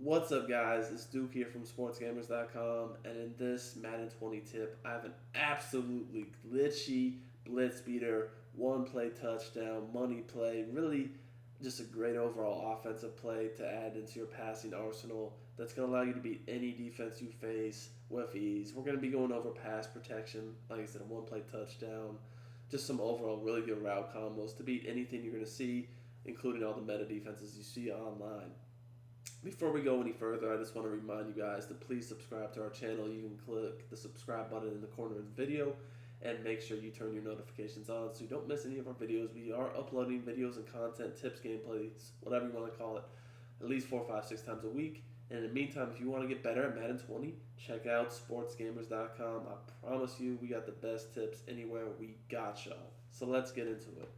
What's up, guys? It's Duke here from SportsGamers.com, and in this Madden 20 tip, I have an absolutely glitchy blitz beater, one play touchdown, money play, really just a great overall offensive play to add into your passing arsenal that's going to allow you to beat any defense you face with ease. We're going to be going over pass protection, like I said, a one play touchdown, just some overall really good route combos to beat anything you're going to see, including all the meta defenses you see online. Before we go any further, I just want to remind you guys to please subscribe to our channel. You can click the subscribe button in the corner of the video and make sure you turn your notifications on so you don't miss any of our videos. We are uploading videos and content, tips, gameplays, whatever you want to call it, at least 4, 5, 6 times a week. And in the meantime, if you want to get better at Madden 20, check out sportsgamers.com. I promise you, we got the best tips anywhere. We got y'all. So let's get into it.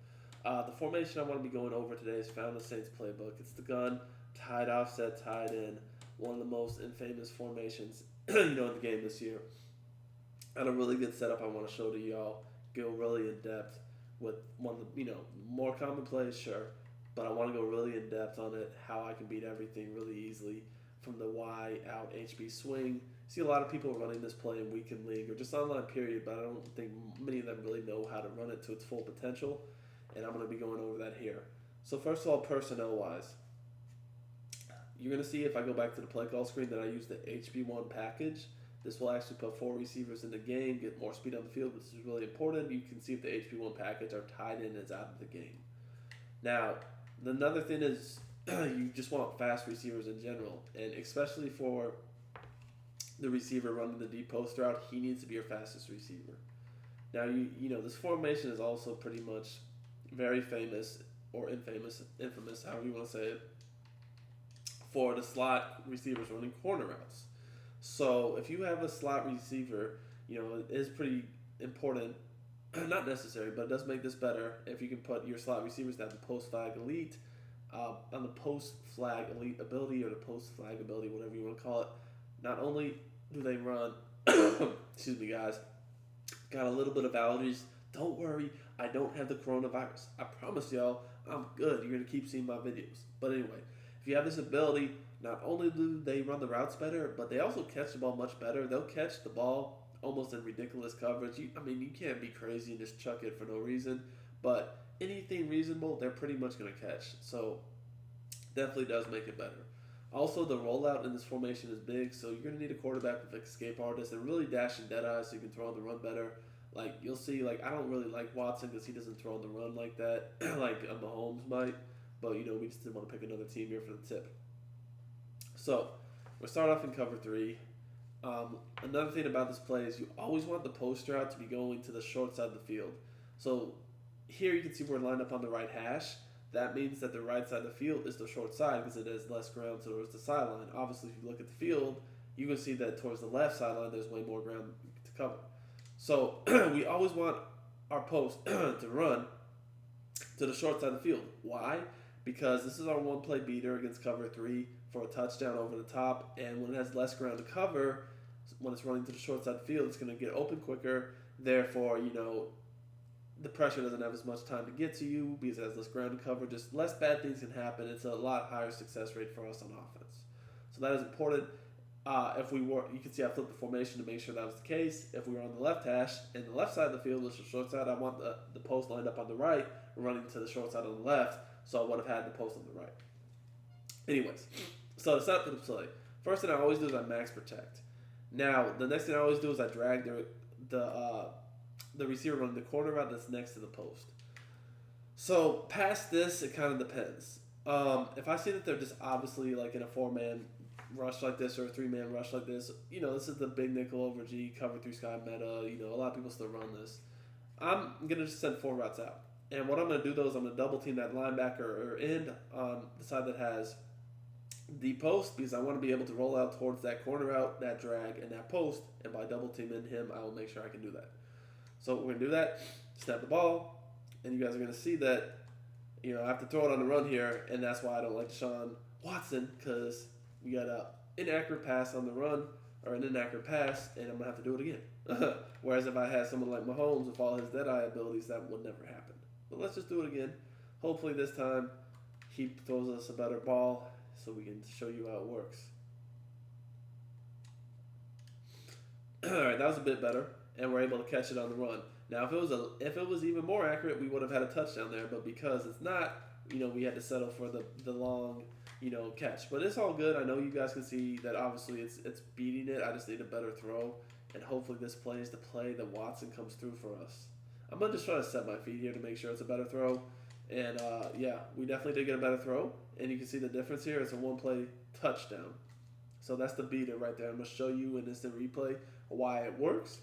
The formation I want to be going over today is found in the Saints playbook. It's the gun, tied offset, tied in. One of the most infamous formations in the game this year. And a really good setup I want to show to y'all. Go really in depth with one of the more common plays, sure, but I want to go really in depth on it. How I can beat everything really easily from the Y out HB swing. See a lot of people running this play in weekend league or just online period, but I don't think many of them really know how to run it to its full potential. And I'm going to be going over that here. So first of all, personnel-wise, you're going to see if I go back to the play call screen that I use the HB1 package. This will actually put 4 receivers in the game, get more speed on the field, which is really important. You can see if the HB1 package are tied in as out of the game. Now, another thing is you just want fast receivers in general, and especially for the receiver running the deep post route, he needs to be your fastest receiver. Now, this formation is also pretty much very famous or infamous, however you want to say it, for the slot receivers running corner routes. So if you have a slot receiver, it is pretty important, not necessary, but it does make this better if you can put your slot receivers that have the post flag elite, on the post flag elite ability or the post flag ability, whatever you want to call it. Not only do they run, excuse me guys, got a little bit of allergies. Don't worry, I don't have the coronavirus. I promise y'all, I'm good. You're going to keep seeing my videos. But anyway, if you have this ability, not only do they run the routes better, but they also catch the ball much better. They'll catch the ball almost in ridiculous coverage. You can't be crazy and just chuck it for no reason. But anything reasonable, they're pretty much going to catch. So definitely does make it better. Also, the rollout in this formation is big, so you're going to need a quarterback with escape artist and really dashing dead eyes so you can throw on the run better. Like, you'll see, I don't really like Watson because he doesn't throw on the run like that, like Mahomes might. But, we just didn't want to pick another team here for the tip. So, we'll start off in cover 3. Another thing about this play is you always want the post route to be going to the short side of the field. So, here you can see we're lined up on the right hash. That means that the right side of the field is the short side because it has less ground towards the sideline. Obviously, if you look at the field, you can see that towards the left sideline, there's way more ground to cover. So we always want our post to run to the short side of the field. Why? Because this is our one play beater against cover 3 for a touchdown over the top. And when it has less ground to cover, when it's running to the short side of the field, it's going to get open quicker. Therefore, the pressure doesn't have as much time to get to you because it has less ground to cover. Just less bad things can happen. It's a lot higher success rate for us on offense. So that is important. You can see I flipped the formation to make sure that was the case. If we were on the left hash and the left side of the field was the short side, I want the post lined up on the right, running to the short side on the left, so I would have had the post on the right. Anyways, so to set up the play, first thing I always do is I max protect. Now, the next thing I always do is I drag the receiver running the corner route that's next to the post. So past this, it kind of depends. If I see that they're just obviously like in a 4-man rush like this or a 3-man rush like this, this is the big nickel over G, cover 3 sky meta, a lot of people still run this. I'm going to just send 4 routes out. And what I'm going to do though is I'm going to double team that linebacker or end on the side that has the post because I want to be able to roll out towards that corner route, that drag, and that post. And by double teaming him, I will make sure I can do that. So we're going to do that, snap the ball, and you guys are going to see that, I have to throw it on the run here, and that's why I don't like Deshaun Watson because we got an inaccurate pass on the run, or an inaccurate pass, and I'm going to have to do it again. Whereas if I had someone like Mahomes with all his dead-eye abilities, that would never happen. But let's just do it again. Hopefully this time he throws us a better ball so we can show you how it works. All right, that was a bit better, and we're able to catch it on the run. Now, if it was even more accurate, we would have had a touchdown there. But because it's not, we had to settle for the long, catch. But it's all good. I know you guys can see that obviously it's beating it. I just need a better throw, and hopefully this play is the play that Watson comes through for us. I'm gonna just try to set my feet here to make sure it's a better throw. And yeah, we definitely did get a better throw, and you can see the difference here. It's a one-play touchdown. So that's the beater right there. I'm gonna show you in instant replay why it works.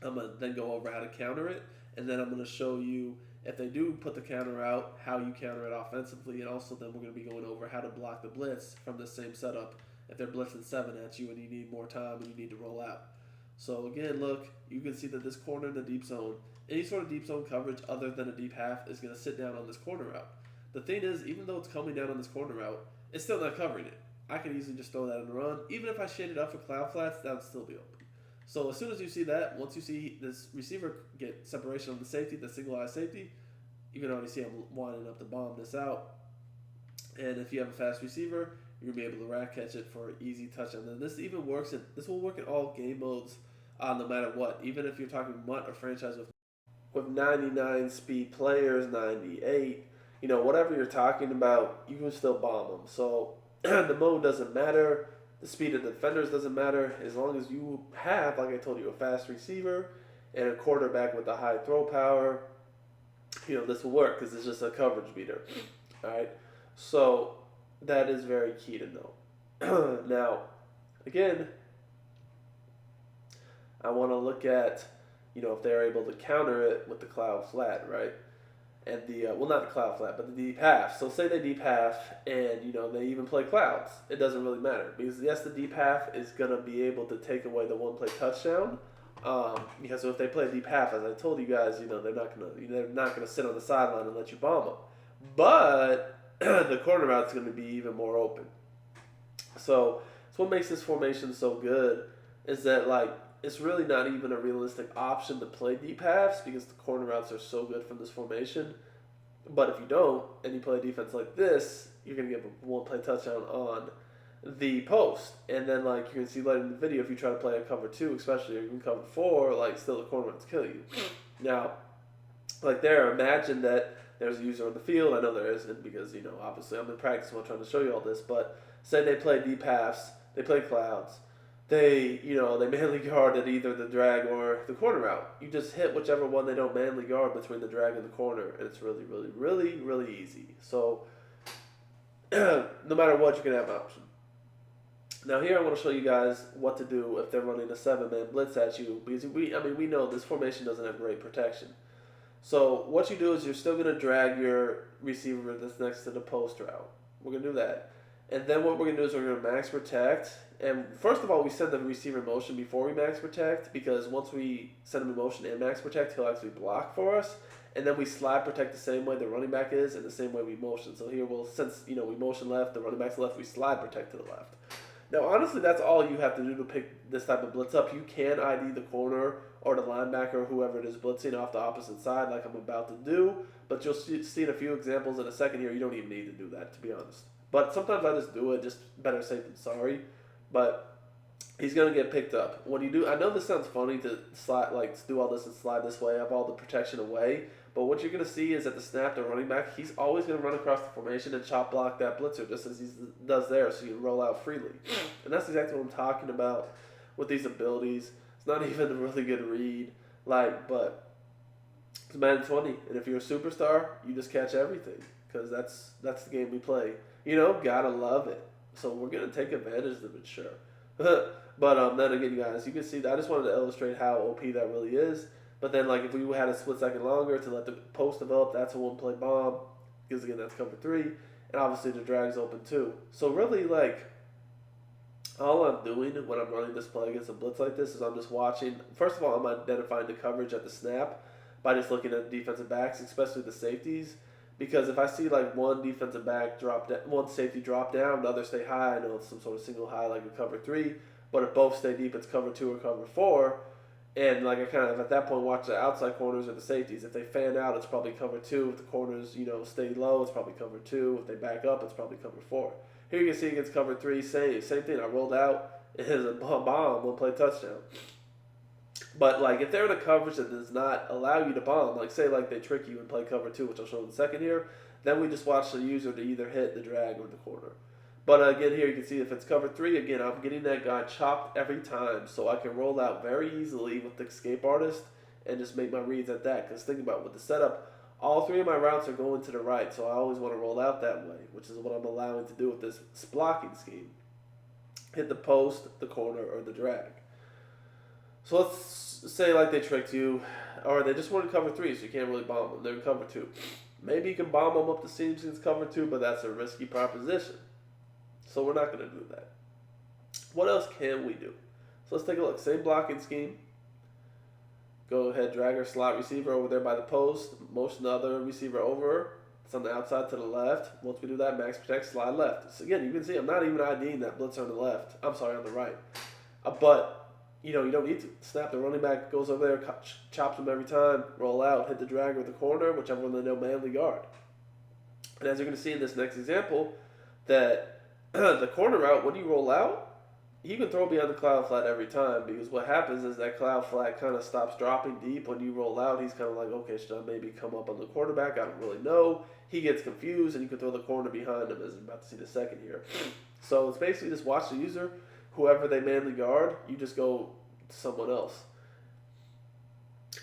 I'm going to then go over how to counter it, and then I'm going to show you if they do put the counter out, how you counter it offensively, and also then we're going to be going over how to block the blitz from the same setup if they're blitzing 7 at you and you need more time and you need to roll out. So again, look, you can see that this corner in the deep zone, any sort of deep zone coverage other than a deep half is going to sit down on this corner route. The thing is, even though it's coming down on this corner route, it's still not covering it. I can easily just throw that in the run. Even if I shade it up for cloud flats, that would still be open. So as soon as you see that, once you see this receiver get separation on the safety, the single eye safety, you can already see I'm winding up to bomb this out. And if you have a fast receiver, you're gonna be able to rack catch it for an easy touchdown. And this even works this will work in all game modes, no matter what. Even if you're talking MUT or franchise with 99 speed players, 98, whatever you're talking about, you can still bomb them. So the mode doesn't matter. The speed of the defenders doesn't matter as long as you have, like I told you, a fast receiver and a quarterback with a high throw power. This will work because it's just a coverage beater. All right, so that is very key to know. Now, again, I want to look at, if they're able to counter it with the cloud flat, right? And not the cloud flat, but the deep half. So say they deep half and, they even play clouds. It doesn't really matter because, yes, the deep half is going to be able to take away the one-play touchdown. Because if they play deep half, as I told you guys, they're not gonna sit on the sideline and let you bomb them. But the corner route is going to be even more open. So what makes this formation so good is that, it's really not even a realistic option to play deep halves because the corner routes are so good from this formation. But if you don't, and you play a defense like this, you're going to get a one-play touchdown on the post. And then, you can see later in the video, if you try to play a cover 2, especially, or even cover 4, still the corner routes kill you. Now, there, imagine that there's a user on the field. I know there isn't because, obviously I'm in practice when I'm trying to show you all this. But say they play deep halves, they play clouds. They manly guard at either the drag or the corner route. You just hit whichever one they don't manly guard between the drag and the corner, and it's really, really, really, really easy. So, no matter what, you can have an option. Now here I want to show you guys what to do if they're running a 7-man blitz at you, because we know this formation doesn't have great protection. So what you do is you're still going to drag your receiver that's next to the post route. We're going to do that. And then what we're going to do is we're going to max protect. And first of all, we send the receiver in motion before we max protect, because once we send him in motion and max protect, he'll actually block for us. And then we slide protect the same way the running back is and the same way we motion. So here, since we motion left, the running back's left, we slide protect to the left. Now, honestly, that's all you have to do to pick this type of blitz up. You can ID the corner or the linebacker or whoever it is blitzing off the opposite side like I'm about to do. But you'll see in a few examples in a second here, you don't even need to do that, to be honest. But sometimes I just do it, just better safe than sorry. But he's going to get picked up. When you do, I know this sounds funny to slide, to do all this and slide this way, have all the protection away. But what you're going to see is at the snap, the running back, he's always going to run across the formation and chop block that blitzer just as he does there, so you roll out freely. And that's exactly what I'm talking about with these abilities. It's not even a really good read, but it's Madden 20. And if you're a superstar, you just catch everything because that's the game we play. Gotta love it. So we're going to take advantage of it, sure. But then again, guys, you can see that I just wanted to illustrate how OP that really is. But then, if we had a split second longer to let the post develop, that's a one-play bomb. Because, again, that's cover 3. And obviously the drag's open, too. So, really, all I'm doing when I'm running this play against a blitz like this is I'm just watching. First of all, I'm identifying the coverage at the snap by just looking at the defensive backs, especially the safeties. Because if I see, one defensive back one safety drop down, the other stay high, I know it's some sort of single high like a cover 3. But if both stay deep, it's cover 2 or cover 4. And I kind of at that point watch the outside corners or the safeties. If they fan out, it's probably cover 2. If the corners stay low, it's probably cover 2. If they back up, it's probably cover 4. Here you can see against cover 3, same thing. I rolled out. It is a bomb, one play touchdown. But like if they're in a coverage that does not allow you to bomb, like say like they trick you and play cover two, which I'll show in a second here, then we just watch the user to either hit the drag or the corner. But again, here you can see if it's cover three, again, I'm getting that guy chopped every time, so I can roll out very easily with the escape artist and just make my reads at that. Because think about it, with the setup, all three of my routes are going to the right, so I always want to roll out that way, which is what I'm allowing to do with this blocking scheme. Hit the post, the corner, or the drag. So let's say like they tricked you, or they just want to cover three, so you can't really bomb them. They're in cover two. Maybe you can bomb them up the seam since cover two, but that's a risky proposition. So we're not going to do that. What else can we do? So let's take a look. Same blocking scheme. Go ahead, drag our slot receiver over there by the post. Motion the other receiver over. It's on the outside to the left. Once we do that, max protect, slide left. So again, you can see I'm not even IDing that blitzer on the left. I'm sorry, on the right. But, you don't need to. Snap, the running back goes over there, chops him every time, roll out, hit the drag or the corner, whichever one they know manly guard. And as you're going to see in this next example, that the corner route, when you roll out, you can throw beyond the cloud flat every time because what happens is that cloud flat kind of stops dropping deep. When you roll out, he's kind of like, okay, should I maybe come up on the quarterback? I don't really know. He gets confused, and you can throw the corner behind him, as I'm about to see the second here. So it's basically just watch the user. Whoever they manly guard, you just go to someone else.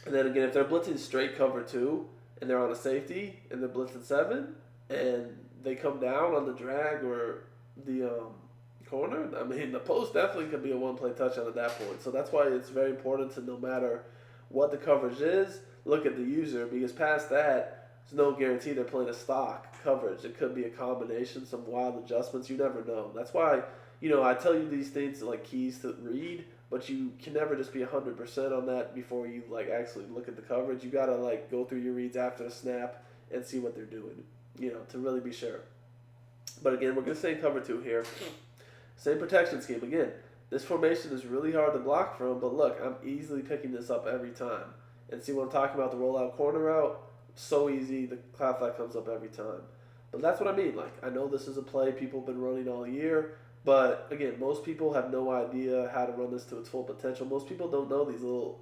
And then again, if they're blitzing straight cover two, and they're on a safety, and they're blitzing seven, and they come down on the drag or the corner, I mean, the post definitely could be a one-play touchdown at that point. So that's why it's very important to, no matter what the coverage is, look at the user, because past that, there's no guarantee they're playing a stock coverage. It could be a combination, some wild adjustments. You never know. That's why, I tell you these things like keys to read, but you can never just be 100% on that before you actually look at the coverage. You gotta go through your reads after the snap and see what they're doing, to really be sure. But again, we're gonna stay in cover two here. Same protection scheme. Again, this formation is really hard to block from, but look, I'm easily picking this up every time. And see what I'm talking about, the rollout corner route? So easy, the cloud flat comes up every time. But that's what I mean. I know this is a play people have been running all year, but again, most people have no idea how to run this to its full potential. Most people don't know these little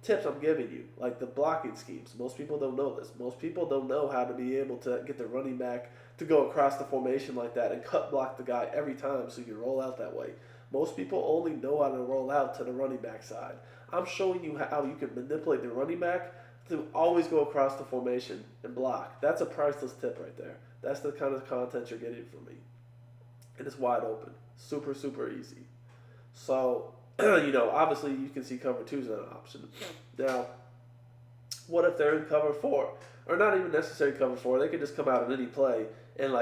tips I'm giving you, like the blocking schemes. Most people don't know this. Most people don't know how to be able to get the running back to go across the formation like that and cut block the guy every time so you roll out that way. Most people only know how to roll out to the running back side. I'm showing you how you can manipulate the running back to always go across the formation and block. That's a priceless tip right there. That's the kind of content you're getting from me. And it's wide open. Super, super easy. So, obviously you can see cover two is not an option. Now, what if they're in cover four? Or not even necessarily cover four. They could just come out in any play and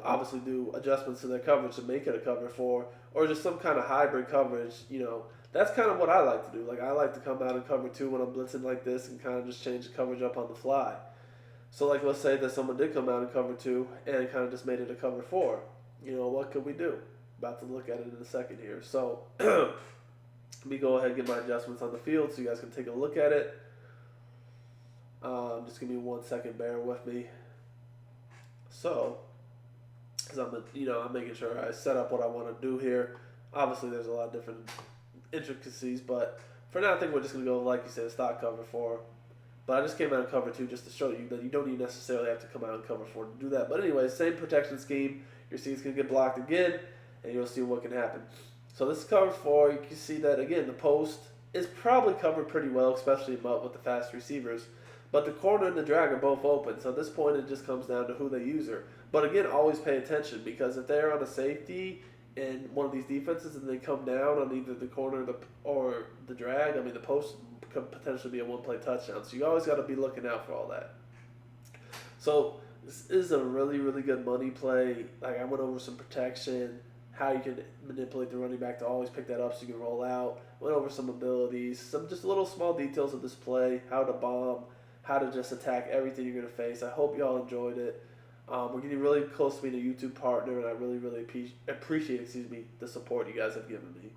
obviously do adjustments to their coverage to make it a cover four, or just some kind of hybrid coverage. That's kind of what I like to do. I like to come out in cover two when I'm blitzing like this and kind of just change the coverage up on the fly. So let's say that someone did come out in cover two and kind of just made it a cover four. What could we do? About to look at it in a second here. So let me go ahead and get my adjustments on the field so you guys can take a look at it. Just give me 1 second, bear with me. So, because I'm making sure I set up what I want to do here. Obviously, there's a lot of different intricacies, but for now, I think we're just going to go, like you said, stock cover four. But I just came out in cover two just to show you that you don't even necessarily have to come out in cover four to do that. But anyway, same protection scheme. Your seat's going to get blocked again, and you'll see what can happen. So this is cover four. You can see that, again, the post is probably covered pretty well, especially with the fast receivers. But the corner and the drag are both open. So at this point, it just comes down to who they user. But again, always pay attention, because if they're on a safety in one of these defenses and they come down on either the corner or the drag, the post could potentially be a one-play touchdown. So you always got to be looking out for all that. So this is a really, really good money play. I went over some protection, how you can manipulate the running back to always pick that up so you can roll out. Went over some abilities, some just little small details of this play, how to bomb, how to just attack everything you're going to face. I hope y'all enjoyed it. We're getting really close to being a YouTube partner, and I really, really appreciate the support you guys have given me.